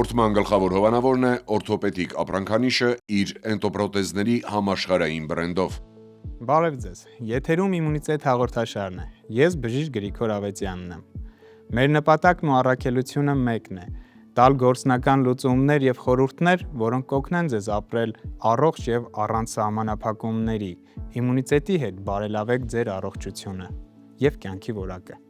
Հաղորդման գլխավոր հովանավորն է օրթոպեդիկ ապրանքանիշը իր էնդոպրոթեզների համաշխարհային բրենդով։ Բարև ձեզ, եթերում իմունիտետ հաղորդաշարն է, ես բժիշկ Գրիգոր Ավետյանն եմ։ Մեր նպատակն ու առաքելությունը մեկն է՝ տալ գործնական լուծումներ եւ խորհուրդներ, որոնք կօգնեն ձեզ ապրել առողջ եւ առանց սահմանափակումների, իմունիտետի հետ բարելավեք ձեր առողջությունը եւ կյանքի որակը։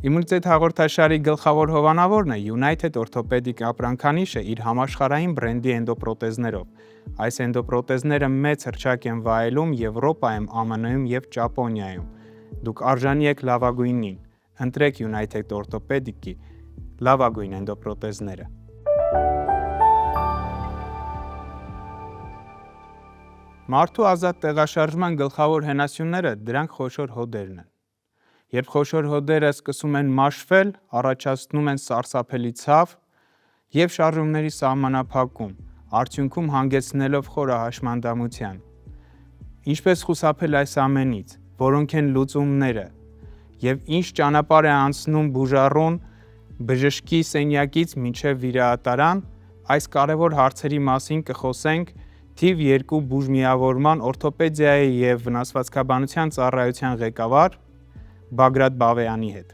Իմունիտետ հաղորդաշարի գլխավոր հովանավորն է United Orthopedic ապրանքանիշը իր համաշխարհային բրենդի էնդոպրոթեզներով։ Այս էնդոպրոթեզները մեծ հռչակ են վայելում Եվրոպայում, ԱՄՆ-ում եւ Ճապոնիայում։ Դուք արժանի եք լավագույնին։ Ընտրեք United Orthopedic-ի լավագույն էնդոպրոթեզները։ Մարդու ազատ տեղաշարժման գլխավոր հենասյունները դրանք խոշոր հոդերն են։ Երբ խոշոր հոդերը սկսում են մաշվել, առաջացնում են սարսափելի ցավ եւ շարժումների սահմանափակում, արդյունքում հանգեցնելով խորը հաշմանդամության։ Ինչպես խուսափել այս ամենից, որոնք են լուծումները եւ ինչ ճանապարհ է անցնում բուժառուն բժշկի սենյակից մինչեւ վիրահատարան, այս կարևոր հարցերի մասին կխոսենք թիվ 2 բուժմիավորման օրթոպեդիայի եւ վնասվածքաբանության ծառայության ղեկավար Բագրատ Բավեյանի հետ։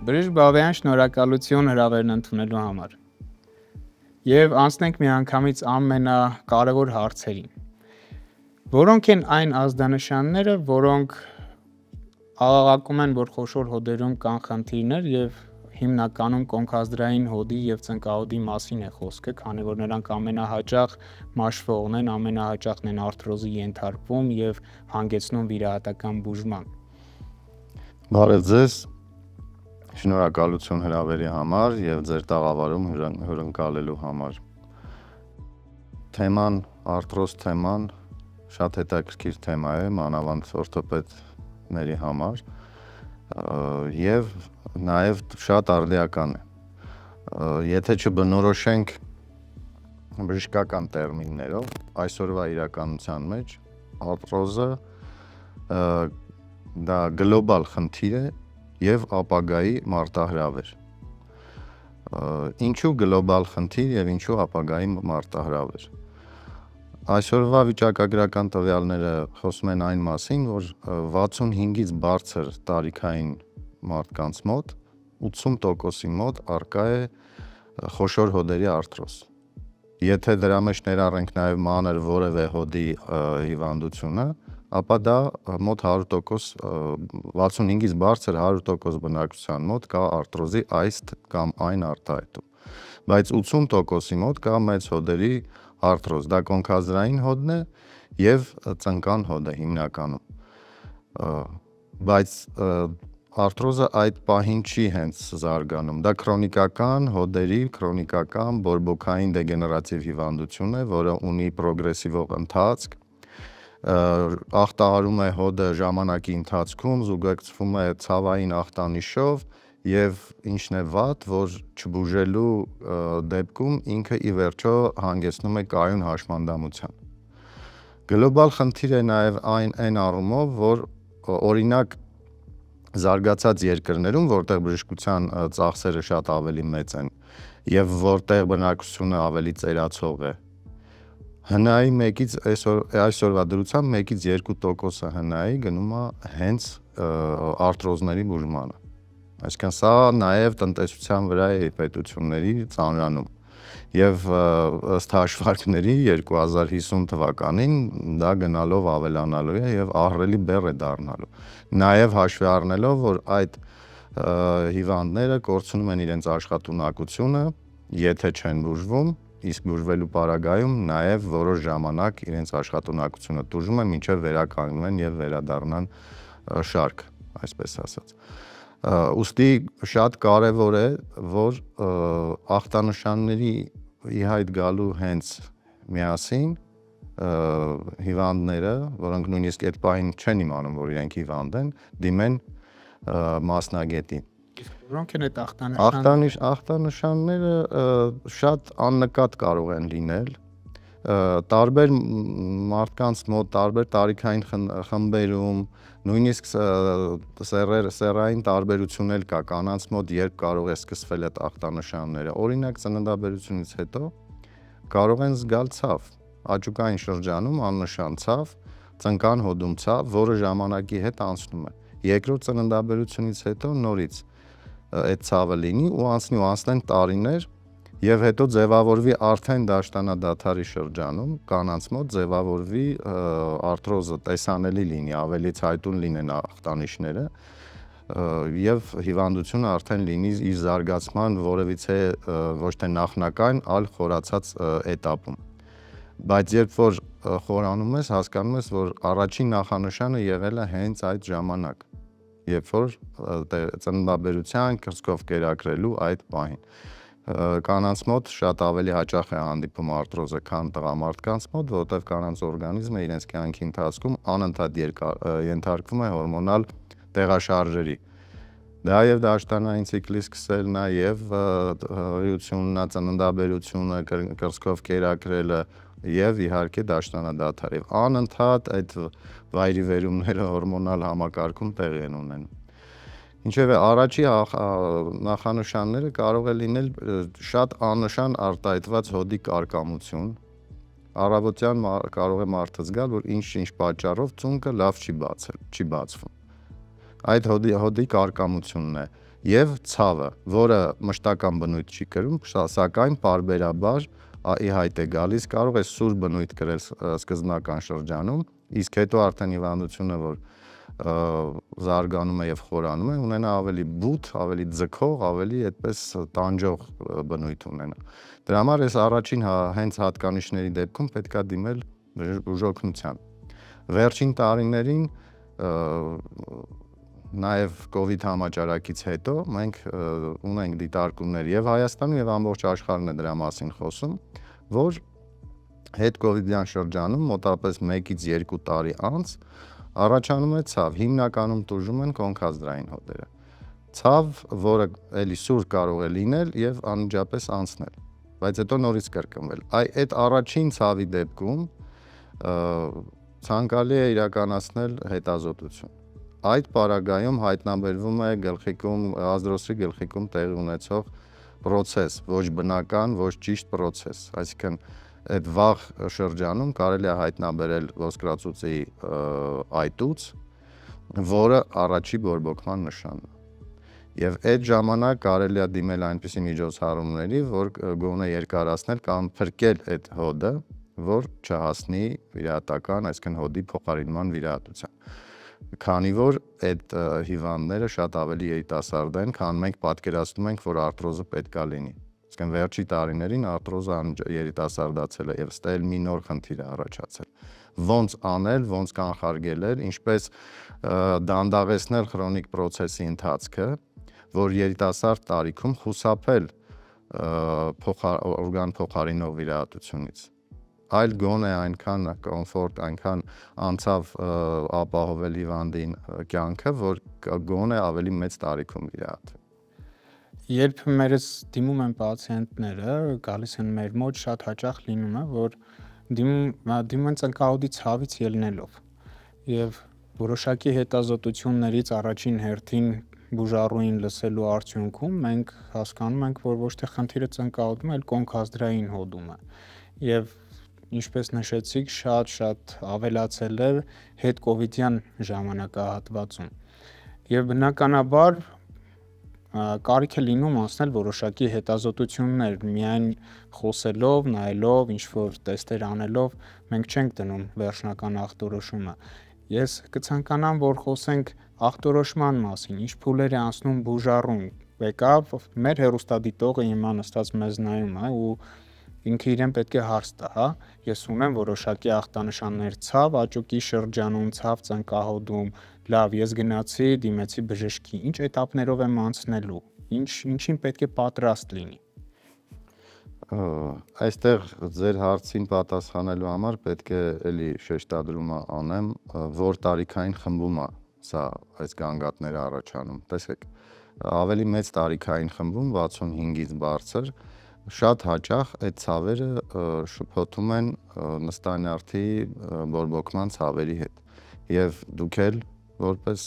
Բժիշկ Բավեյան, շնորհակալություն հրավերն ընդունելու համար։ Եվ անցնենք միանգամից ամենակարևոր հարցերին։ Որոնք են այն ազդանշանները, որոնք աղաղակում են, որ խոշոր հոդերում կան խնդիրներ եւ հիմնականում կոնքազդրային հոդի եւ ծնկահոդի մասին է խոսքը, քանի որ նրանք ամենահաճախ մաշվողն են, ամենահաճախն են արթրոզի ենթարկվում եւ հանգեցնում վիրահատական բուժման։ Բարև ձեզ, շնորհակալություն հրավերի համար եւ ձեր տաղավարում հյուրընկալելու համար։ Թեման, արթրոզ թեման շատ հետաքրքիր թեմա է, մանավանդ օրթոպեդների համար եւ նաեւ շատ արդիական է։ Եթե չբնորոշենք բժշկական տերմիններով, այսօրվա իրականության մեջ արթրոզը դա գլոբալ խնդիր է եւ ապագայի մարտահրավեր։ Ինչու գլոբալ խնդիր եւ ինչու ապագայի մարտահրավեր։ Այսօրվա վիճակագրական տվյալները խոսում են այն մասին, որ 65-ից բարձր տարիքային մարդկանց մոտ 80%-ի մոտ առկա է խոշոր հոդերի արթրոզ։ Եթե դրա մեջ ներառենք նաև մանր որևէ հոդի հիվանդությունը, ապա դա մոտ 100%, 65-ից բարձր 100% բնակչության մոտ կա արթրոզի այս կամ այն արտահայտում։ Բայց 80%-ի մոտ կա մեծ հոդերի արթրոզ, դա կոնքազդրային հոդն է եւ ծնկան հոդը հիմնականում։ Բայց արթրոզը այդ պահին չի հենց զարգանում, դա քրոնիկական հոդերի, քրոնիկական բորբոքային դեգեներատիվ հիվանդություն է, որը ունի պրոգրեսիվ ընթացք, ախտահարում է հոդը ժամանակի ընթացքում, զուգակցվում է ցավային ախտանիշով եւ ինչն է վատ, որ չբուժելու դեպքում ինքը ի վերջո հանգեցնում է կայուն հաշմանդամության։ Գլոբալ խնդիր է նաեւ այն առումով, որ օրինակ զարգացած երկրներում, որտեղ բժշկության ծախսերը շատ ավելի մեծ են եւ որտեղ բնակչությունը ավելի ծերացող է, ՀՆԱ-ի այսօրվա դրությամբ 1-ից 2%-ը ՀՆԱ-ի գնում է հենց արթրոզների բուժմանը։ Այսինքն սա նաեւ տնտեսության վրա է պետությունների ծանրանում։ Եվ ըստ հաշվարկների 2050 թվականին դա գնալով ավելանալու է եւ ահռելի բեռ է դառնալու։ Նաեւ հաշվի առնելով, որ այդ հիվանդները կորցնում են իրենց աշխատունակությունը, եթե չեն բուժվում, իսկ բուժվելու պարագայում նաեւ որոշ ժամանակ իրենց աշխատունակությունը տուժում է, մինչեւ վերականգնվեն եւ վերադառնան շարք, այսպես ասած։ Ուստի շատ կարևոր է, որ ախտանշանների ի հայտ գալու հենց միասին հիվանդները, որոնք նույնիսկ այդ պահին չեն իմանում, որ իրենք հիվանդ են, դիմեն մասնագետի։ Որոնք են այդ ախտանշանները։ Ախտանշանները շատ աննկատ կարող են լինել, տարբեր մարդկանց մոտ, տարբեր տարիքային խմբերում, նույնիսկ սեռային տարբերություն էլ կա կանանց մոտ, երբ կարող է սկսվել այդ ախտանշանները։ Օրինակ ծննդաբերությունից հետո կարող են զգալ ցավ, աճուկային շրջանում աննշան ցավ, ծնկան հոդում ցավ, որը ժամանակի հետ անցնում է։ Երկրորդ ծննդաբերությունից հետո նորից այդ ցավը լինի ու անցնեն տարիներ եւ հետո ձևավորվի արդեն դաշտանադադարի շրջանում կանանց մոտ ձևավորվի արթրոզը տեսանելի լինի, ավելի ցայտուն լինեն ախտանիշները եւ հիվանդությունը արդեն լինի իր զարգացման որևիցե ոչ թե նախնական, այլ խորացած этаպում։ Բայց երբ որ խորանում ես, հասկանում ես, որ առաջին նախանշանը եղել է հենց այդ ժամանակ, երբ որ ծննդաբերության կրծքով կերակրելու այդ պահին։ Կանանց մոտ շատ ավելի հաճախ է հանդիպում արթրոզը, քան տղամարդկանց մոտ, որովհետև կանանց օրգանիզմը իրենց կյանքի ընթացքում անընդհատ ենթարկվում է հորմոնալ տեղաշարժերի։ Դա եւ դաշտանային ցիկլի սկսելն է, եւ հղիությունն է, ծննդաբերությունը, կրծքով կերակրելը եւ իհարկե դաշտանադադարը։ Անընդհատ այդ վայրիվերումները հորմոնալ համակարգում տեղի են ունենում։ Ինչևէ, առաջի նախանշանները կարող է լինել շատ աննշան արտահայտված հոդի կարկամություն։ Առավոտյան կարող է մարդը զգալ, որ ինչ պատճառով ծունկը լավ չի բացվում։ Այդ հոդի կարկամությունն է եւ ցավը, որը մշտական բնույթ չի կրում, սակայն պարբերաբար ի հայտ է գալիս, կարող է սուր բնույթ կրել սկզբնական շրջանում, իսկ հետո արդեն հիվանդությունը, որ զարգանում է եւ խորանում է, ունենա ավելի բութ, ավելի ձգող, ավելի այդպես տանջող բնույթ ունենա։ Դրա համար այս առաջին հենց հատկանիշների դեպքում պետքա դիմել բուժօգնության։ Վերջին տարիներին նաեւ COVID համաճարակից հետո մենք ունենք դիտարկումներ եւ Հայաստանում եւ ամբողջ աշխարհն է դրա մասին խոսում, որ հետ COVID-յան շրջանում մոտավորապես 1-ից 2 տարի անց առաջանում է ցավ, հիմնականում տուժում են կոնքազդրային հոդերը։ Ցավ, որը էլի սուր կարող է լինել եւ անմիջապես անցնել, բայց հետո նորից կրկնվել։ Այդ առաջին ցավի դեպքում ցանկալի է իրականացնել հետազոտություն։ Այդ պարագայում հայտնաբերվում է գլխիկում, ազդրոսի գլխիկում տեղի ունեցող process, ոչ բնական, ոչ ճիշտ process, այսինքն այդ վաղ շրջանում կարելի է հայտնաբերել ոսկրածուծի այտուց, որը առաջի բորբոքման նշանն է։ Եվ այդ ժամանակ կարելի է դիմել այնպիսի միջոցառումների, որ գոնե երկարացնել կամ փրկել այդ հոդը, որ չհասնի վիրահատական, այսինքն հոդի փոխարինման վիրահատության։ Քանի որ այդ հիվանդները շատ ավելի երիտասարդ են, քան մենք պատկերացնում ենք, որ արթրոզը պետք է լինի։ Այսինքն վերջի տարիներին արթրոզը երիտասարդացել է եւ ստա էլ մի նոր խնդիր է առաջացել։ Ոնց անել, ոնց կանխարգելել, ինչպես դանդաղեցնել քրոնիկ process-ի ընթացքը, որ երիտասարդ տարիքում խուսափել օրգան փոխարինող վիրահատությունից։ Այլ գոնե այնքան կոմֆորտ, այնքան անցավ ապահովել հիվանդին կյանքը, որ գոնե ավելի մեծ տարիքում վիրահատվի։ Երբ մերս դիմում են պացիենտները, գալիս են մեր մոտ, շատ հաճախ լինում է, որ դիմում են ծնկահոդի ցավից ելնելով։ Եվ որոշակի հետազոտություններից առաջին հերթին բուժառուին լսելու արդյունքում մենք հասկանում ենք, որ ոչ թե խնդիրը ծնկահոդում է, այլ կոնքազդրային հոդում է։ Եվ ինչպես նշեցիք, շատ ավելացել է հետ կովիդյան ժամանակահատվածում։ Եվ բնականաբար կարիք է լինում անցնել որոշակի հետազոտություններ, միայն խոսելով, նայելով, ինչ-որ տեստեր անելով մենք չենք դնում վերջնական ախտորոշումը։ Ես կցանկանամ, որ խոսենք ախտորոշման մասին, ինչ փուլեր է անցնում բուժառուն։ Եկավ մեր հեռուստադիտողը հիմա նստած մեզ նայում է ու ինքը իրեն պետք է հարց տա, հա, ես ունեմ որոշակի ախտանշաններ, ցավ աճուկի շրջանում, ցավ ծնկահոդում, լավ, ես գնացի, դիմեցի բժշկի, ինչ этаպներով եմ անցնելու, ինչին պետք է պատրաստ լինի։ Այստեղ ձեր հարցին պատասխանելու համար պետք է էլի շեշտադրում անեմ, որ տարիքային խմբում է սա այս գանգատները առաջանում։ Տեսեք, ավելի մեծ տարիքային խմբում 65-ից բարձր շատ հաճախ այդ ցավերը շփոթում են նստանյարդի բորբոքման ցավերի հետ եւ դուք էլ որպես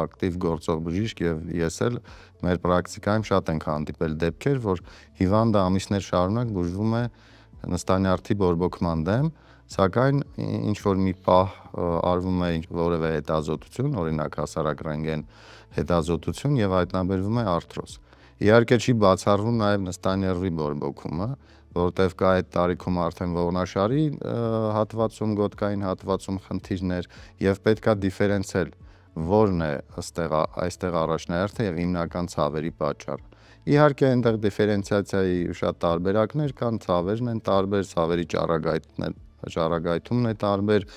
ակտիվ գործող բժիշկ եւ ես էլ մեր պրակտիկայում շատ ենք հանդիպել դեպքեր, որ հիվանդը ամիսներ շարունակ բուժվում է նստանյարդի բորբոքման դեմ, սակայն ինչ որ մի պահ արվում է որևէ հետազոտություն, օրինակ հասարակ ռենտգեն հետազոտություն եւ հայտնաբերվում է արթրոզ։ Իհարկե չի բացառվում նաեւ նստանյարդի բորբոքումը, որտեղ կա այդ տարիքում արդեն ողնաշարի հատվածում, գոտկային հատվածում խնդիրներ եւ պետքա դիֆերենցիալ որն է այստեղ առաջնահերթը եւ հիմնական ցավերի պատճառը։ Իհարկե այնտեղ դիֆերենցիացիայի շատ տարբերակներ կան, ցավերն են տարբեր, ցավերի ճառագայթումն է տարբեր,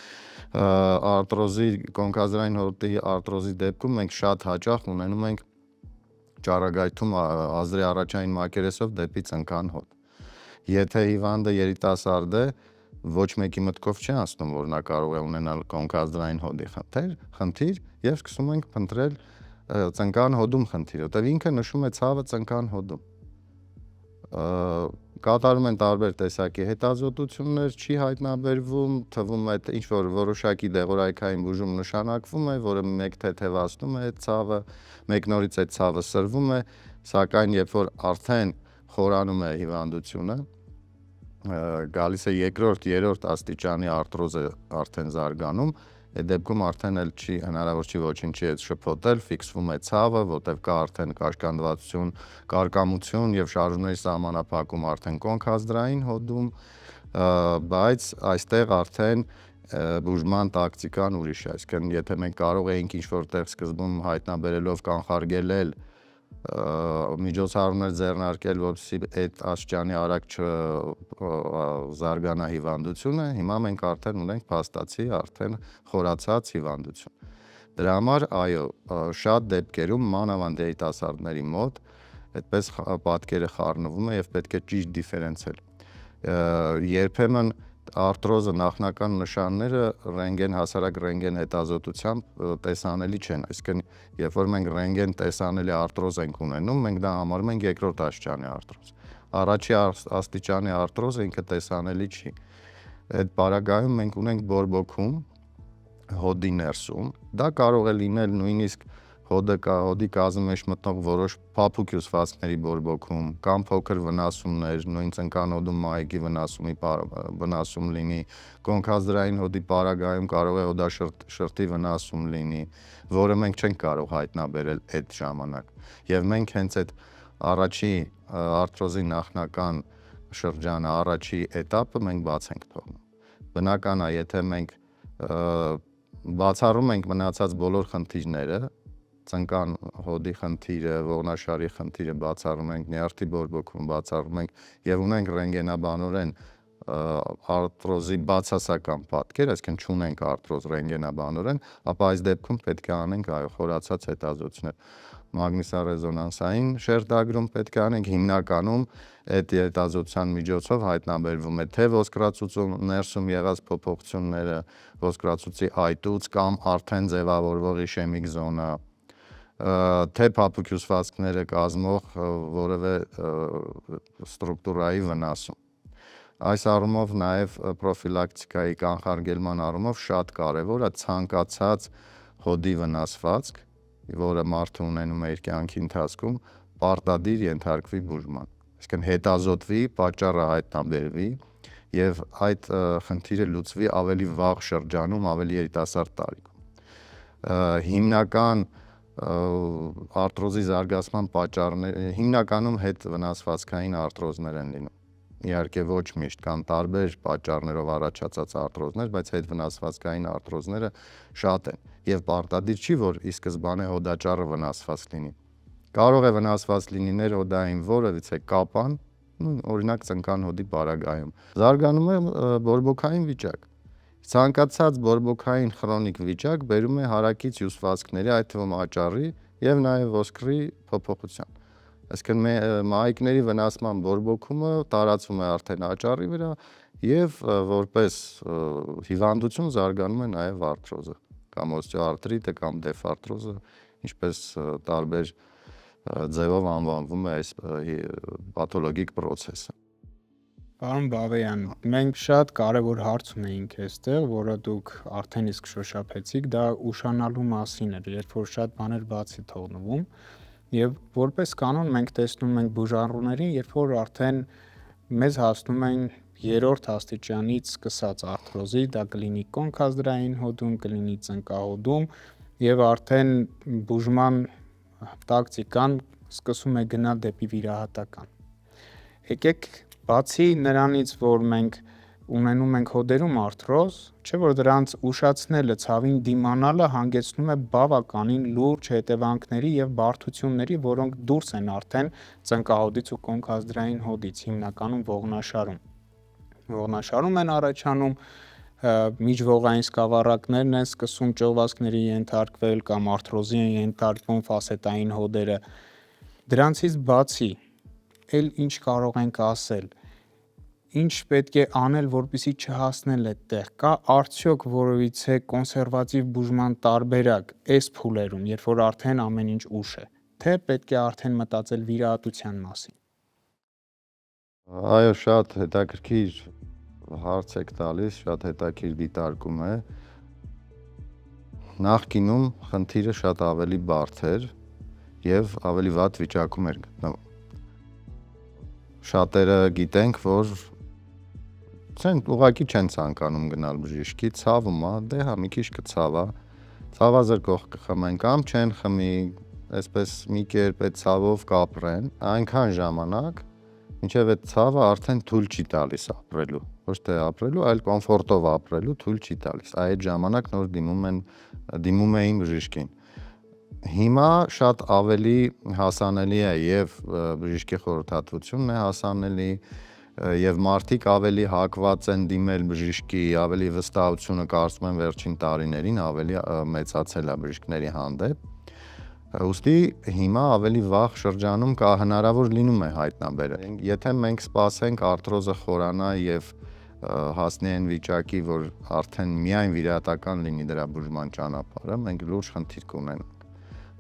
արտրոզի կոնքազդրային հոդի արտրոզի դեպքում մենք շատ հաճախ ունենում ենք ճառագայթում ազդրի առաջային մակերեսով դեպի ծնկան հոդ։ Եթե հիվանդը երիտասարդ է, ոչ մեկի մտքով չի անցնում, որ նա կարող է ունենալ կոնքազդրային հոդի խնդիր եւ սկսում ենք փնտրել ծնկան հոդում խնդիր, որտեղ ինքը նշում է ցավը ծնկան հոդում։ Կատարում են տարբեր տեսակի հետազոտություններ, չի հայտնաբերվում, թվում է ինչ որ որոշակի դեղորայքային բուժում նշանակվում է, որը մեկ թեթևացնում է այդ ցավը, մեկ նորից այդ ցավը սրվում է, սակայն երբ որ արդեն խորանում է հիվանդությունը, գալիս է երկրորդ, երրորդ աստիճանի արտրոզը արդեն զարգանում, այդ դեպքում արդեն էլ չի հնարավոր չի ոչինչի հետ շփոթել, ֆիքսվում է ցավը, որտեղ կա արդեն կաշկանդվածություն, կարկամություն եւ շարժումների սահմանափակում արդեն կոնքազդրային հոդում, բայց այստեղ արդեն բուժման տակտիկան ուրիշ է, այսինքն եթե մենք կարող էինք ինչ-որ տեղ սկզբում հայտնաբերելով կանխարգելել միջոցառումներ ձեռնարկել, որպեսզի այդ աստիճանի արագ չզարգանա հիվանդությունը, հիմա մենք արդեն ունենք փաստացի արդեն խորացած հիվանդություն։ Դրա համար, այո, շատ դեպքերում մանավանդ երիտասարդների մոտ այդպես պատկերը խառնվում է եւ պետք է ճիշտ դիֆերենցիալ։ Երբեմն արտրոզը նախնական նշանները հասարակ ռենտգեն հետազոտությամբ տեսանելի չեն, այսինքն երբ որ մենք ռենտգեն տեսանելի արտրոզ ենք ունենում, մենք դա համարում ենք երկրորդ աստիճանի արտրոզ։ Առաջի աստիճանի արտրոզը ինքը տեսանելի չի։ Այդ պարագայում մենք ունենք բորբոքում հոդի ներսում, դա կարող է լինել նույնիսկ հոդի կազմի մեջ մտնող որոշ փափուկ հյուսվածքների բորբոքում կամ փոքր վնասումներ, նույն ծնկան հոդում մահիկի վնասում լինի, կոնքազդրային հոդի պարագայում կարող է հոդաշրթի վնասում լինի, որը մենք չենք կարող հայտնաբերել այդ ժամանակ։ Եվ մենք հենց այդ առաջի արտրոզի նախնական շրջանը, առաջի էտապը մենք բաց ենք թողնում։ Բնական է, եթե մենք բացառում ենք մնացած բոլոր խնդիրները, ծնկան հոդի խնդիրը, ողնաշարի խնդիրը բացառում ենք, նյարդի բորբոքում բացառում ենք եւ ունենք ռենտգենաբանորեն արտրոզի բացասական պատկեր, այսինքն չունենք արտրոզ ռենտգենաբանորեն, ապա այս դեպքում պետք է անենք խորացած հետազոտություններ։ Մագնիսառեզոնանսային շերտագրում պետք է անենք, հիմնականում այդ հետազոտության միջոցով հայտնաբերվում է թե ոսկրածուծում ներսում եղած փոփոխությունները, ոսկրածուծի այտուց կամ արդեն ձևավորվող իշեմիկ զոնա, թե փափուկ հյուսվածքները կազմող որևէ ստրուկտուրայի վնասում։ Այս առումով նաև պրոֆիլակտիկայի կանխարգելման առումով շատ կարևոր է ցանկացած հոդի վնասվածք, որը մարդը ունենում է իր կյանքի ընթացքում, պարտադիր ենթարկվի բուժման։ Այսինքն հետազոտվի, պատճառը հայտնաբերվի եւ այդ խնդիրը լուծվի ավելի վաղ շրջանում, ավելի երիտասարդ տարիքում։ Հիմնական արտրոզի զարգացման պատճառները հիմնականում հետ վնասվածքային արտրոզներ են լինում։ Իհարկե ոչ միշտ կան տարբեր պատճառներով առաջացած արտրոզներ, բայց հետ վնասվածքային արտրոզները շատ են եւ պարտադիր չի, որ ի սկզբանե հոդաճառը վնասված լինի։ Կարող է վնասված լինի ներհոդային որևիցե կապան, օրինակ ծնկան հոդի պարագայում։ Զարգանում է բորբոքային վիճակ։ Ցանկացած բորբոքային քրոնիկ վիճակ բերում է հարակից հյուսվածքների, այդ թվում աճառի եւ նաեւ ոսկրի փոփոխության։ Այսինքն մահիկների վնասման բորբոքումը տարածվում է արդեն աճառի վրա եւ որպես հիվանդություն զարգանում է նաեւ արտրոզը կամ օստեոարտրիտը կամ դեֆարտրոզը, ինչպես տարբեր ձևով անվանվում է այս պաթոլոգիկ process-ը։ Պարոն Բաբեյան, մենք շատ կարևոր հարց ունեինք այստեղ, որը դուք արդեն իսկ շոշափեցիք, դա ուշանալու մասին էր, երբ որ շատ բաներ բացի թողնվում, եւ որպես կանոն մենք տեսնում ենք բուժառուներին, երբ որ արդեն մեզ հասնում են երրորդ աստիճանից սկսած արթրոզի, դա կլինի կոնքազդրային հոդում, կլինի ծնկահոդում եւ արդեն բուժման տակտիկան սկսում է գնալ դեպի վիրահատական։ Եկեք բացի նրանից, որ մենք ունենում ենք հոդերում արթրոզ, չէ՞ որ դրանց ուշացնելը, ցավին դիմանալը հանգեցնում է բավականին լուրջ հետևանքների եւ բարդությունների, որոնք դուրս են արդեն ծնկահոդից ու կոնքազդրային հոդից, հիմնականում ողնաշարում։ Ողնաշարում են առաջանում միջողային սկավառակներն են սկսում ճողվածքների ենթարկվել կամ արթրոզի են ենթարկվում ֆասետային հոդերը։ Դրանցից բացի էլ ինչ կարող ենք ասել, ինչ պետք է անել, որպեսզի չհասնել այդտեղ, կա արդյոք որևիցե կոնսերվատիվ բուժման տարբերակ այս փուլերում, երբ որ արդեն ամեն ինչ ուշ է, թե պետք է արդեն մտածել վիրահատության մասին։ Այո, շատ հետաքրքիր հարց եք տալիս, շատ հետաքրքիր դիտարկում է։ Նախկինում խնդիրը շատ ավելի բարդ էր եւ ավելի վատ վիճակում էր գտնվում։ Շատերը գիտենք, որ ուղղակի չեն ցանկանում գնալ բժիշկի, ցավում է, դե հա մի քիչ կցավա, ցավազրկող կխմեն կամ չեն խմի, այսպես մի կերպ այդ ցավով կապրեն, այնքան ժամանակ, մինչև այդ ցավը արդեն թույլ չի տալիս ապրելու, ոչ թե ապրելու, այլ կոմֆորտով ապրելու թույլ չի տալիս։ Այդ ժամանակ նոր դիմում էին բժիշկին։ Հիմա շատ ավելի հասանելի է եւ բժիշկի խորհրդատվությունն է հասանելի եւ մարդիկ ավելի հակված են դիմել բժիշկի, ավելի վստահությունը կարծում եմ վերջին տարիներին ավելի մեծացել է բժիշկների հանդեպ։ Ուստի հիմա ավելի վաղ շրջանում հնարավոր լինում է հայտնաբերել։ Եթե մենք սպասենք արթրոզը խորանա եւ հասնի այն վիճակի, որ արդեն միայն վիրահատական լինի դրա բուժման ճանապարհը, մենք լուրջ խնդիր կունենանք,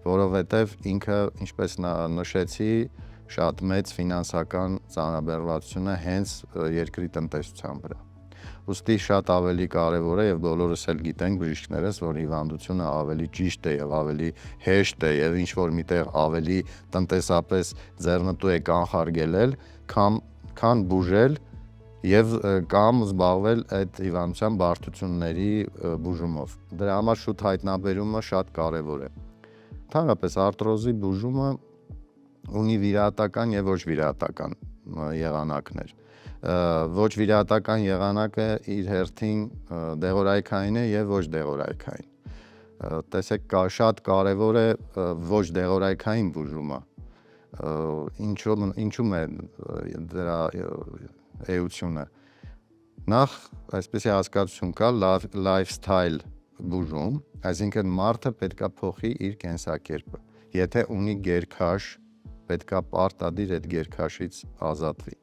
որովհետեւ ինքը, ինչպես նշեցի, շատ մեծ ֆինանսական ծանրաբեռնվածություն է հենց երկրի տնտեսության վրա։ Ուստի շատ ավելի կարևոր է եւ բոլորս էլ գիտենք բժիշկներս, որ հիվանդությունը ավելի ճիշտ է եւ ավելի հեշտ է եւ ինչ որ միտեղ ավելի տնտեսապես ձեռնտու է կանխարգելել, քան բուժել եւ կամ զբաղվել այդ հիվանդության բարդությունների բուժումով։ Դրա համար շուտ հայտնաբերումը շատ կարևոր է։ Ընդհանրապես արթրոզի բուժումը ունի վիրահատական եւ ոչ վիրահատական եղանակներ։ Ոչ վիրահատական եղանակը իր հերթին դեղորայքային է եւ ոչ դեղորայքային։ Տեսեք, շատ կարեւոր է ոչ դեղորայքային բուժումը։ Ինչու՞մ է դրա էությունը։ Նախ, այսպեսի հասկացություն կա lifestyle բուժում, այսինքն մարդը պետքա փոխի իր կենսակերպը։ Եթե ունի գերքաշ, պետքա պարտադիր այդ գերքաշից ազատվի։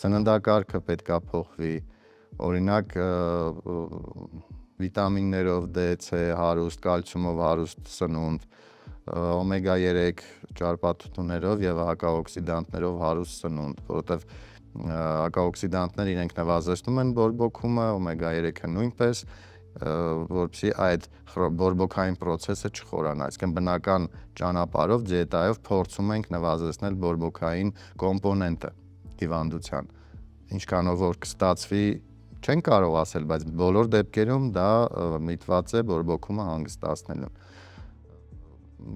Սննդակարգը պետքա փոխվի, օրինակ վիտամիններով D, C հարուստ, կալցիումով հարուստ սնունդ, օմեգա 3 ճարպաթթուներով եւ հակաօքսիդանտներով հարուստ սնունդ, որովհետեւ հակաօքսիդանտները իրենք նվազեցնում են բորբոքումը, օմեգա 3-ը նույնպես, որպեսզի այդ բորբոքային process-ը չխորանա, այսինքն բնական ճանապարհով դիետայով փորձում ենք նվազեցնել բորբոքային կոմպոնենտը հիվանդության։ Ինչքանով որ կստացվի, չեն կարող ասել, բայց բոլոր դեպքերում դա միտված է բորբոքումը հանգստացնելու։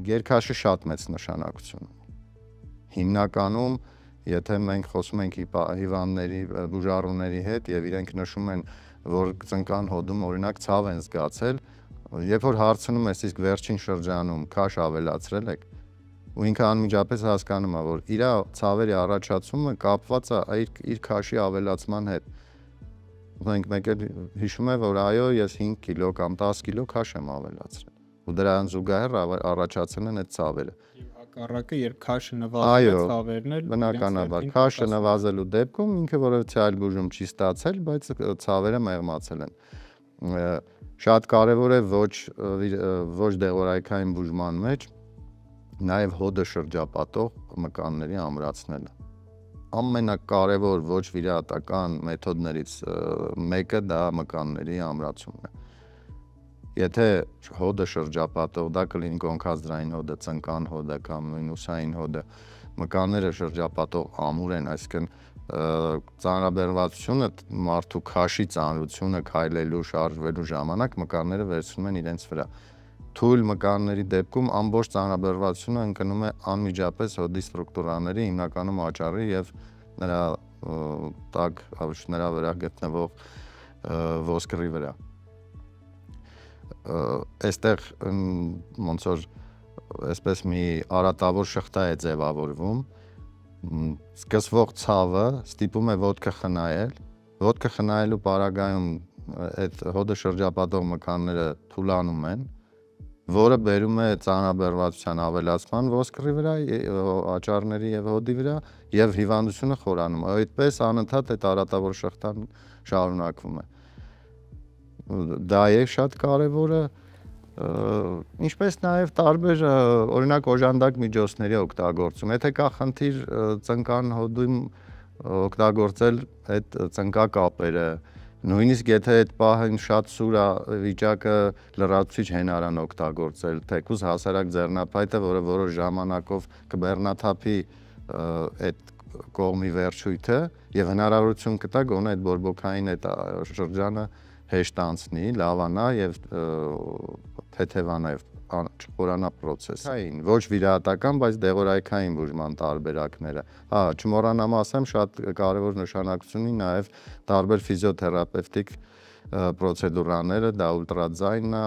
Գերքաշը շատ մեծ նշանակություն ունի։ Հիմնականում, եթե մենք խոսում ենք հիվանդների, բուժառուների հետ եւ իրենք նշում են, որ ծնկան հոդում օրինակ ցավ են զգացել, երբ որ հարցնում ես իսկ վերջին շրջանում քաշ ավելացրել եք, ու ինքը անմիջապես հասկանում է, որ իր ցավերի առաջացումը կապված է իր քաշի ավելացման հետ։ Մեկ էլ հիշում է, որ այո, ես 5 կիլո կամ 10 կիլո քաշ եմ ավելացրել, ու դրան զուգահեռ առաջացել են այդ ցավերը։ Հակառակը, երբ քաշը նվազել, ցավերն էլ բնականաբար քաշը նվազելու դեպքում ինքը որևէ այլ բուժում չի ստացել, բայց ցավերը մեղմացել են։ Շատ կարևոր է ոչ դեղորայքային բուժման մեջ նաև հոդը շրջապատող մկանների ամրացնելը։ Ամենակարևոր ոչ վիրահատական մեթոդներից մեկը դա մկանների ամրացումն է։ Եթե հոդը շրջապատող, դա կլինի կոնքազդրային հոդը, ծնկան հոդը կամ նույն ուսային հոդը, մկանները շրջապատող ամուր են, այսինքն ծանրաբեռնվածությունը, մարդու քաշի ծանրությունը քայլելու, շարժվելու ժամանակ մկանները վերցնում են իրենց վրա։ Թույլ մկանների դեպքում ամբողջ ծանրաբեռնվածությունը ընկնում է անմիջապես հոդի ստրուկտուրաների, հիմնականում աճառի եւ նրա տակ նրա վրա գտնվող ոսկրի վրա։ Այստեղ ոնց որ այսպես մի արատավոր շղթա է ձևավորվում, սկսվող ցավը ստիպում է ոտքը խնայել, ոտքը խնայելու պարագայում այդ հոդը շրջապատող մկանները թուլանում են, որը բերում է ծանրաբեռնվածության ավելացման ոսկրի վրա, աճառների եւ հոդի վրա եւ հիվանդությունը խորանում։ Այդպես անընդհատ այդ արատավոր շղթան շարունակվում է։ Դա է շատ կարևորը, ինչպես նաև տարբեր օրինակ օժանդակ միջոցների օգտագործում։ Եթե կա խնդիր ծնկան հոդում օգտագործել այդ ծնկակապերը, նույնիսկ եթե այդ պահին շատ սուր է վիճակը, լրացուցիչ հենարան օգտագործել, թեկուզ հասարակ ձեռնափայտը, որը որոշ ժամանակով կբեռնաթափի այդ կողմի վերջույթը եւ հնարավորություն կտա գոնե այդ բորբոքային այդ շրջանը հեշտ անցնի, լավանա եւ թեթևանա եւ չխորանա process-ային, ոչ վիրահատական, բայց դեղորայքային բուժման տարբերակները։ Չմոռանամ ասեմ, շատ կարևոր նշանակություն ունի նաեւ տարբեր ֆիզիոթերապևտիկ պրոցեդուրաները, դա ուլտրաձայնն է,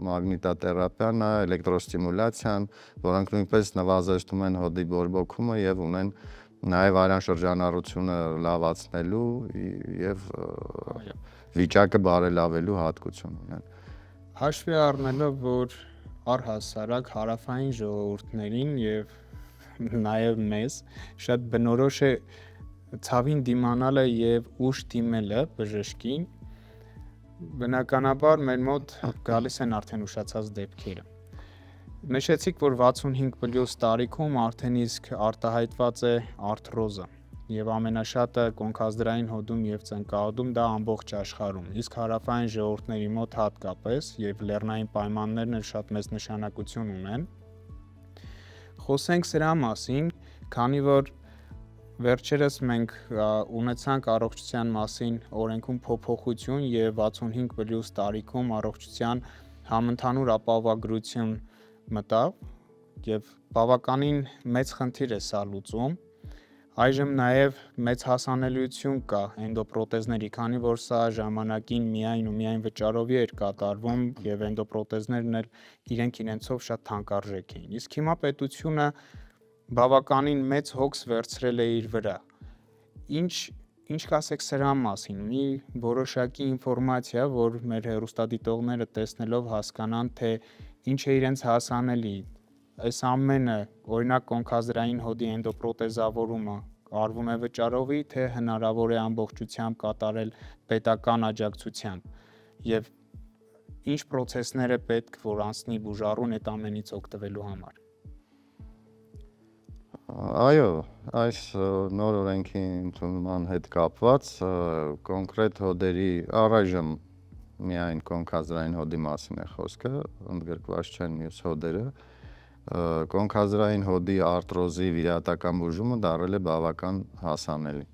մագնիտոթերապիան է, էլեկտրոստիմուլյացիան, որոնք նույնպես նվազեցնում են հոդի բորբոքումը եւ ունեն նաև արյան շրջանառությունը լավացնելու եւ վիճակը բարելավելու հատկություն ունեն։ Հաշվի առնելով, որ առհասարակ հարավային ժողովուրդներին եւ նաեւ մեզ շատ բնորոշ է ցավին դիմանալը եւ ուշ դիմելը բժշկին, բնականաբար մեր մոտ գալիս են արդեն ուշացած դեպքերը։ Նշեցիք, որ 65+ տարիքում արդեն իսկ արտահայտված է արթրոզը եւ ամենաշատը կոնքազդրային հոդում եւ ծնկահոդում, դա ամբողջ աշխարհում, իսկ հարավային ժողովուրդների մոտ հատկապես եւ լեռնային պայմաններն էլ շատ մեծ նշանակություն ունեն։ Խոսենք սրա մասին, քանի որ վերջերս մենք ունեցանք առողջության մասին օրենքում փոփոխություն եւ 65+ տարիքում առողջության համընդհանուր ապահովագրություն մտավ եւ բավականին մեծ խնդիր է սա լուծում։ Այժմ նաեւ մեծ հասանելիություն կա էնդոպրոթեզների, քանի որ սա ժամանակին միայն ու միայն վճարովի էր կատարվում եւ էնդոպրոթեզներն էլ իրենցով շատ թանկարժեք էին։ Իսկ հիմա պետությունը բավականին մեծ հոգս վերցրել է իր վրա։ Ինչ կասեք սրա մասին։ Մի որոշակի ինֆորմացիա, որ մեր հեռուստադիտողները տեսնելով հասկանան, թե ինչ է իրենց հասանելի։ Այս ամենը, օրինակ կոնքազդրային հոդի էնդոպրոթեզավորումը արվում է վճարովի, թե հնարավոր է ամբողջությամբ կատարել պետական աջակցությամբ եւ ինչ process-ներ է պետք որ անցնի բուժառուն այդ ամենից օգտվելու համար։ Այո, այս նոր օրենքի ընդունման հետ կապված կոնկրետ հոդերի առայժմ միայն կոնքազդրային հոդի մասին է խոսքը, ընդգրկված չեն մյուս հոդերը։ Կոնքազդրային հոդի արտրոզի վիրահատական բուժումը դառել է բավական հասանելի։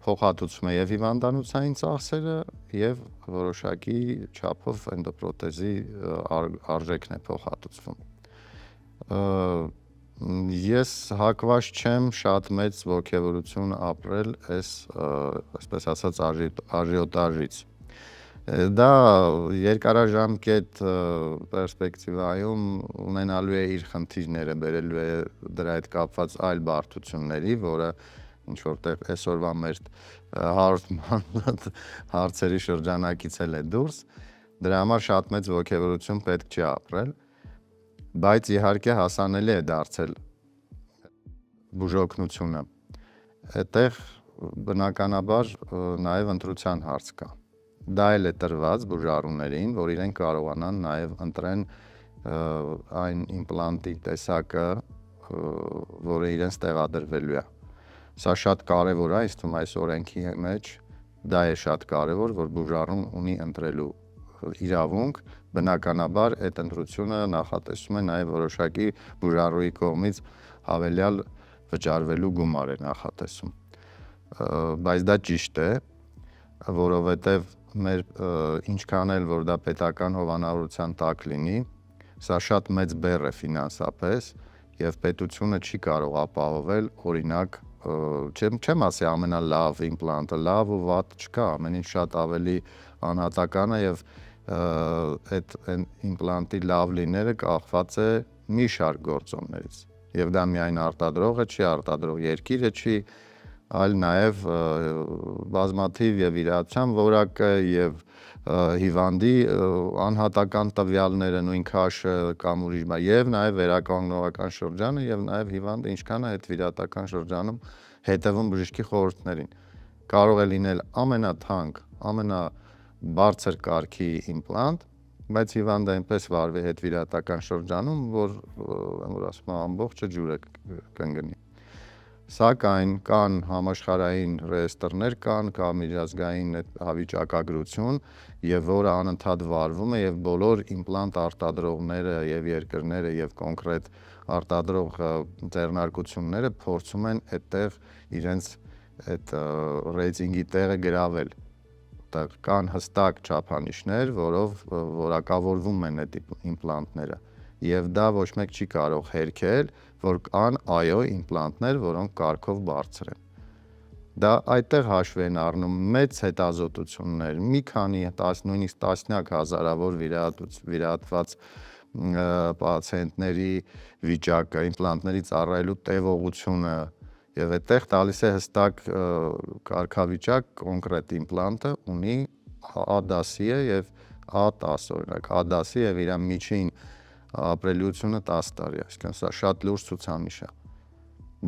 Փոխհատուցում է եւ հիվանդանոցային ծախսերը եւ որոշակի չափով էնդոպրոթեզի արժեքն է փոխհատուցվում։ Ես հակված չեմ շատ մեծ ողջավորություն ապրել այս, այսպես ասած, արժիոտաժից։ Դա երկարաժամկետ պերսպեկտիվայում ունենալու է իր խնդիրները, բերելու է դրա հետ կապված այլ բարդությունների, որը ինչ որտեղ այսօրվա մեր հարցման հարցերի շրջանակից էլ է դուրս, դրա համար շատ մեծ ողջավորություն պետք չի ապրել, բայց իհարկե հասանելի է դարձել բուժօգնությունը։ Այդտեղ բնականաբար նաև ընտրության հարց կա։ Դա էլ է տրված բուժառուներին, որ իրենք կարողանան նաև ընտրեն այն իմպլանտի տեսակը, որը իրենց տեղադրվելու է։ Սա շատ կարևոր է, իսկ այս օրենքի մեջ դա է շատ կարևոր, որ բուժառուն ունի ընտրելու իրավունք, բնականաբար այդ ընտրությունը նախատեսում է նաև որոշակի բուժառուի կողմից հավելյալ վճարվելու գումար է նախատեսում։ Բայց դա ճիշտ է, որովհետև մեր ինչքան էլ որ դա պետական հովանավորության տակ լինի, սա շատ մեծ բեռ է ֆինանսապես եւ պետությունը չի կարող ապահովել, օրինակ, չեմ ասի ամենալավ իմպլանտը, լավ ու վատ չկա, ամեն ինչ շատ ավելի անհատական է եւ այդ իմպլանտի լավ լինելը կախված է մի շարք գործոններից։ Եվ դա միայն արտադրողը չի, արտադրող երկիրը չի, այլ նաև բազմաթիվ եւ իրացության որակը եւ հիվանդի անհատական տվյալները, նույն քաշը կամ ուրիշ բան, եւ նաև վերականգնողական շրջանը եւ նաև հիվանդը ինչքան է այդ վիրատական շրջանում հետևում բժշկի խորհուրդներին։ Կարող է լինել ամենաթանկ, ամենաբարձր կարգի իմպլանտ, բայց հիվանդը այնպես վարվի հետ վիրատական շրջանում, որ ասում ամբողջը ջուրը կընկնի։ Սակայն կան համաշխարհային ռեեստրներ, կա միջազգային հավիճակագրություն, եւ որը անընդհատ վարվում է եւ բոլոր իմպլանտ արտադրողները եւ երկրները եւ կոնկրետ արտադրող ձեռնարկությունները փորձում են այդտեղ իրենց այդ ռեյտինգի տեղը գրավել։ Այդտեղ կան հստակ չափանիշներ, որով որակավորվում են այդ իմպլանտները։ Եվ դա ոչ մեկ չի կարող հերքել, որ կան իմպլանտներ, որոնք կարգով բարձր են։ Դա այդտեղ հաշվի են առնում մեծ հետազոտություններ, մի քանի նույնիսկ տասնյակ հազարավոր վիրահատված պացիենտների վիճակը, իմպլանտների ծառայելու տևողությունը, եւ այդտեղ տալիս է հստակ կարգավիճակ, կոնկրետ իմպլանտը ունի A դասի է եւ A10 օրինակ, A դասի եւ իր միջին ապրելիությունը 10 տարի, այսինքն սա շատ լուրջ ցուցանիշ է։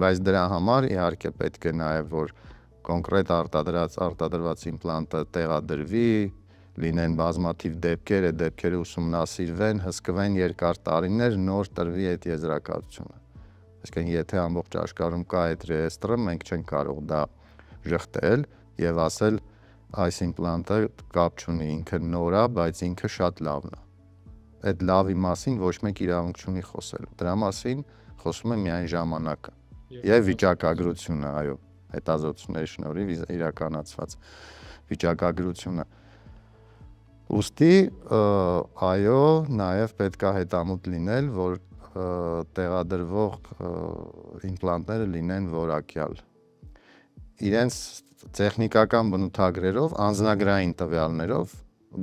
Բայց դրա համար իհարկե պետք է նաև որ կոնկրետ արտադրված իմպլանտը տեղադրվի, լինեն բազմաթիվ դեպքեր, այդ դեպքերը ուսումնասիրվեն, հսկվեն երկար տարիներ, նոր տրվի այդ եզրակացությունը։ Այսինքն եթե ամբողջ աշխարհում կա այդ ռեեստրը, մենք չենք կարող դա ժխտել եւ ասել այս իմպլանտը կապ չունի, ինքը նոր է, բայց ինքը շատ լավն է։ Այդ լավի մասին ոչ մեկ իրավունք չունի խոսել։ Դրա մասին խոսում է միայն ժամանակը եւ վիճակագրությունը, այո, հետազոտությունների շնորհիվ իրականացված վիճակագրությունը։ Ուստի այո, նաեւ պետք է հետամուտ լինել, որ տեղադրվող իմպլանտները լինեն որակյալ։ Իրենց տեխնիկական բնութագրերով, անձնագրային տվյալներով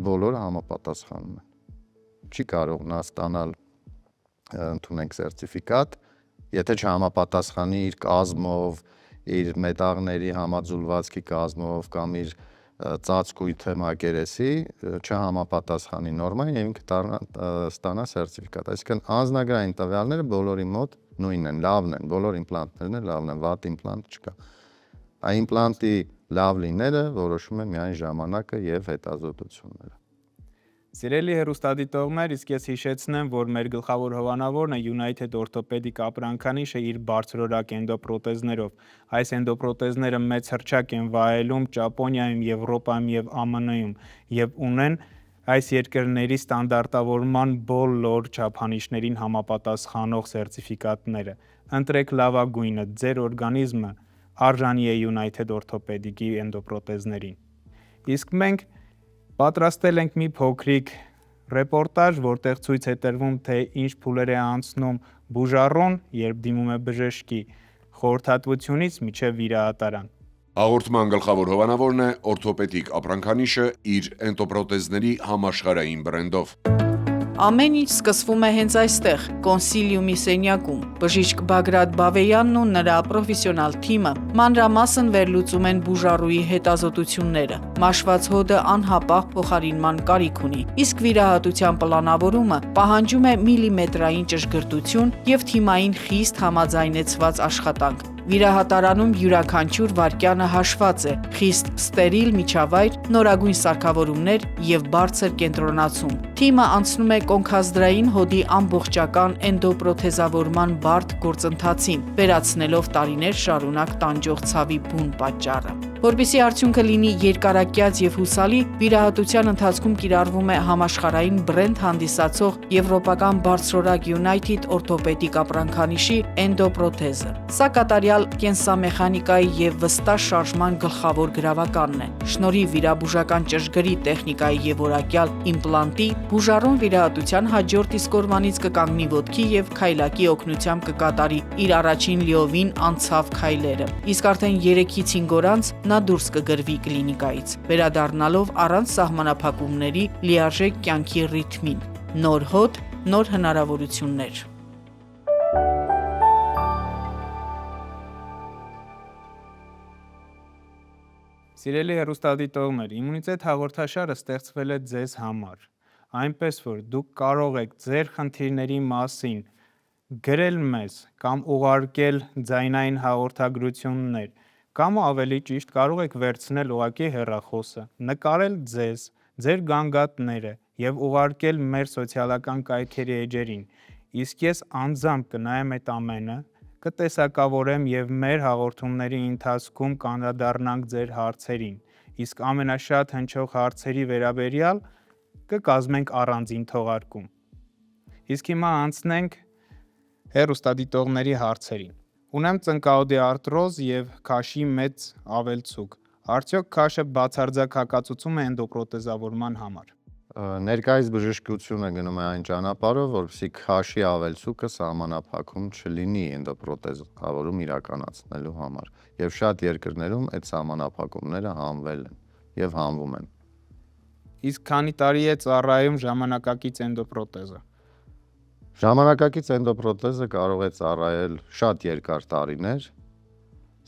բոլորը համապատասխանում են։ Չի կարող նա ստանալ ընդունենք սերտիֆիկատ, եթե չհամապատասխանի իր կազմով, իր մետաղների համաձուլվածքի կազմով կամ իր ծածկույթը մակերեսի չհամապատասխանի նորմային եւ ինքը ստանա սերտիֆիկատ։ Այսինքն անձնագրային տվյալները բոլորի մոտ նույնն են, լավն են, բոլոր իմպլանտներն լավն են, վատ իմպլանտ չկա։ Այն իմպլանտի լավ լինելը որոշում է միայն ժամանակը եւ հետազոտությունները։ Սիրելի հեռուստադիտողներ, իսկ ես հիշեցնեմ, որ մեր գլխավոր հովանավորն է United Orthopedic ապրանքանիշը իր բարձրորակ էնդոպրոթեզներով։ Այս էնդոպրոթեզները մեծ հռչակ են վայելում Ճապոնիայում, Եվրոպայում եւ ԱՄՆ-ում եւ ունեն այս երկրների ստանդարտավորման բոլոր չափանիշներին համապատասխանող սերտիֆիկատները։ Ընտրեք լավագույնը, ձեր օրգանիզմը արժանի է United Orthopedic-ի էնդոպրոթեզներին։ Իսկ մենք պատրաստել ենք մի փոքրիկ ռեպորտաժ, որտեղ ցույց է տրվում, թե ինչ փուլեր է անցնում բուժառուն, երբ դիմում է բժշկի, խորհրդատվությունից մինչև վիրահատարան։ Հաղորդման գլխավոր հովանավորն է օրթոպեդիկ ապրանքանիշը իր էնդոպրոթեզների համաշխարհային բրենդով։ Ամեն ինչ սկսվում է հենց այստեղ, կոնսիլիումի սենյակում։ Բժիշկ Բագրատ Բավեյանն ու նրա պրոֆեսիոնալ թիմը մանրամասն վերլուծում են բուժառուի հետազոտությունները։ Մաշված հոդը անհապաղ փոխարինման կարիք ունի, իսկ վիրահատության պլանավորումը պահանջում է միլիմետրային ճշգրտություն եւ թիմային խիստ համաձայնեցված աշխատանք։ Վիրահատարանում յուրաքանչյուր վայրկյանը հաշված է, խիստ ստերիլ միջավայր, նորագույն սարքավորումներ եւ բարձր կենտրոնացում։ Թիմը անցնում է կոնքազդրային հոդի ամբողջական էնդոպրոթեզավորման բարդ գործընթացին, վերացնելով տարիներ շարունակ տանջող ցավի բուն պատճառը։ Որպեսզի արդյունքը լինի երկարակյաց եւ հուսալի, վիրահատության ընթացքում կիրառվում է համաշխարհային բրենդ հանդիսացող եվրոպական բարձրորակ United Orthopedic ապրանքանիշի էնդոպրոթեզը։ Սա կատարյալ կենսամեխանիկայի եւ վստահ շարժման գլխավոր գրավականն է։ Շնորհիվ վիրաբուժական ճշգրիտ տեխնիկայի եւ որակյալ իմպլանտի, բուժառուն վիրահատության հաջորդ իսկ օրվանից կկանգնի ոտքի եւ քայլակի օգնությամբ կկատարի իր առաջին լիովին անցավ քայլերը։ Իսկ արդեն 3-ից 5 օր անց նա դուրս կգրվի կլինիկայից, վերադառնալով առանց սահմանափակումների լիարժեք կյանքի ռիթմին։ Նոր հոտ, նոր հնարավորություններ։ Սիրելի հեռուստադիտողներ, Իմունիտետ հաղորդաշարը ստեղծվել է ձեզ համար, այնպես որ դուք կարող եք ձեր խնդիրների մասին գրել մեզ կամ ուղարկել ձայնային հաղորդագրություններ, կամ ավելի ճիշտ կարող եք վերցնել ուղղակի հեռախոսը, նկարել ձեզ, ձեր գանգատները եւ ուղարկել մեր սոցիալական կայքերի էջերին, իսկ ես անձամբ կնայեմ այդ ամենը, կտեսակավորեմ եւ մեր հաղորդումների ընթացքում կանդրադառնանք ձեր հարցերին, իսկ ամենաշատ հնչող հարցերի վերաբերյալ կկազմենք առանձին թողարկում։ Իսկ հիմա անցնենք հեռուստադիտողների հարցերին։ Ունեմ ծնկաոդի արտրոզ եւ քաշի մեծ ավելցուկ։ Արդյոք քաշը բացարձակ հակացուցում է էնդոպրոթեզավորման համար։ Ներկայիս բժշկությունը գնում է այն ճանապարհով, որպեսզի քաշի ավելցուկը սահմանափակում չլինի էնդոպրոթեզավորում իրականացնելու համար։ Եվ շատ երկրներում այդ սահմանափակումները հանվել են եւ հանվում են։ Իսկ քանի տարի է ծառայում ժամանակակից էնդոպրոթեզը։ Ժամանակակից էնդոպրոթեզը կարող է ծառայել շատ երկար տարիներ,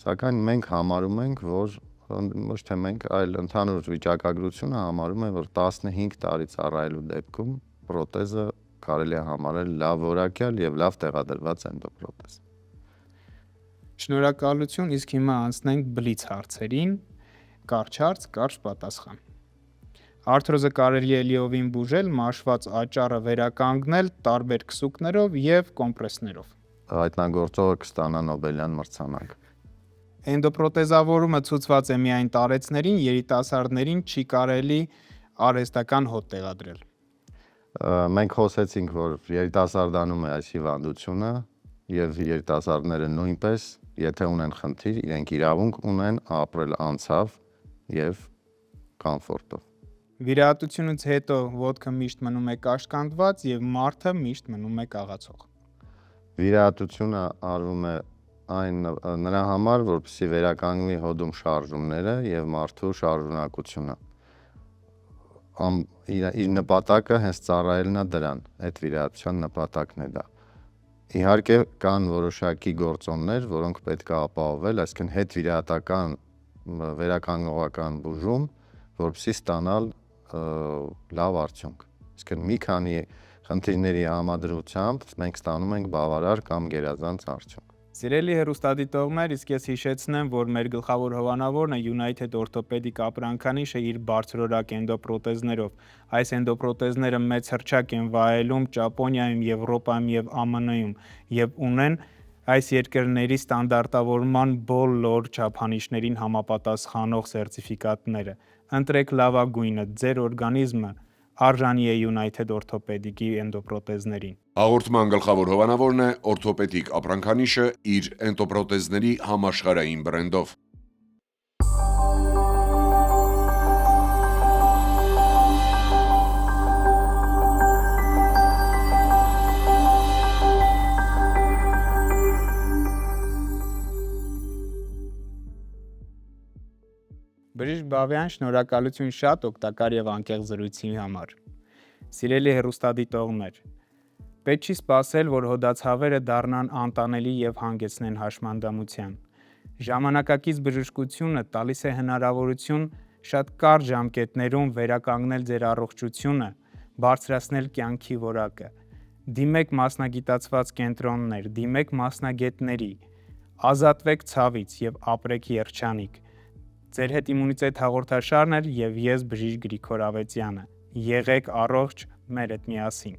սակայն մենք համարում ենք, որ ոչ թե մենք, այլ ընդհանուր վիճակագրությունը համարում է, որ 15 տարի ծառայելու դեպքում պրոթեզը կարելի է համարել լավ որակյալ եւ լավ տեղադրված էնդոպրոթեզ։ Շնորհակալություն, իսկ հիմա անցնենք բլից հարցերին։ Կարճ հարց, կարճ պատասխան։ Արթրոզը կարելի է լիովին բուժել, մաշված աճառը վերականգնել տարբեր քսուկներով եւ կոմպրեսներով։ Հայտնագործողը կստանա Նոբելյան մրցանակ։ Էնդոպրոթեզավորումը ցուցված է միայն տարեցներին, երիտասարդներին չի կարելի արհեստական հոտ տեղադրել։ Մենք խոսեցինք, որ երիտասարդանում է այս հիվանդությունը եւ երիտասարդները նույնպես, եթե ունեն խնդիր, իրենք իրավունք ունեն ապրել անցավ եւ կոմֆորտով։ Վիրահատությունից հետո ոտքը միշտ մնում է կաշկանդված եւ մարդը միշտ մնում է կաղացող։ Վիրահատությունը արվում է նրա համար, որպեսզի վերականգնվի հոդում շարժումները եւ մարդու շարժունակությունը։ Իր նպատակը հենց ծառայելն է դրան, այդ վիրահատության նպատակն է դա։ Իհարկե կան որոշակի գործոններ, որոնք պետք է ապահովել, այսինքն հետվիրահատական վերականգնողական բուժում, որպեսզի ստանալ լավ արդյունք։ Իսկն մի քանի խնդիրների համադրությամբ մենք ստանում ենք բավարար կամ գերազանց արդյունք։ Սիրելի հեռուստադիտողներ, իսկ ես հիշեցնեմ, որ մեր գլխավոր հովանավորն է United Orthopedic ապրանքանիշը իր բարձրորակ էնդոպրոթեզներով։ Այս էնդոպրոթեզները մեծ հռչակ են վայելում Ճապոնիայում, Եվրոպայում եւ ԱՄՆ-ում եւ ունեն այս երկրների ստանդարտավորման բոլոր չափանիշներին համապատասխանող սերտիֆիկատները։ Ընտրեք լավագույնը, ձեր օրգանիզմը արժանի է United Orthopedic-ի էնդոպրոթեզներին։ Հաղորդման գլխավոր հովանավորն է օրթոպեդիկ ապրանքանիշը իր էնդոպրոթեզների համաշխարհային բրենդով։ Բժիշկ Բավյան, շնորհակալություն շատ օգտակար եւ անկեղծ զրույցի համար։ Սիրելի հեռուստադիտողներ, պետք չի սպասել, որ հոդացավերը դառնան անտանելի եւ հանգեցնեն հաշմանդամության։ Ժամանակակից բժշկությունը տալիս է հնարավորություն շատ կարճ ժամկետներում վերականգնել ձեր առողջությունը, բարձրացնել կյանքի որակը։ Դիմեք մասնագիտացված կենտրոններ, դիմեք մասնագետների, Ազատվեք ցավից եւ ապրեք երջանիկ։ Ձեր հետ իմունիտետ հաղորդաշարն էր եւ ես բժիշկ Գրիգոր Ավետյանը։ Եղեք առողջ, մեր հետ միասին։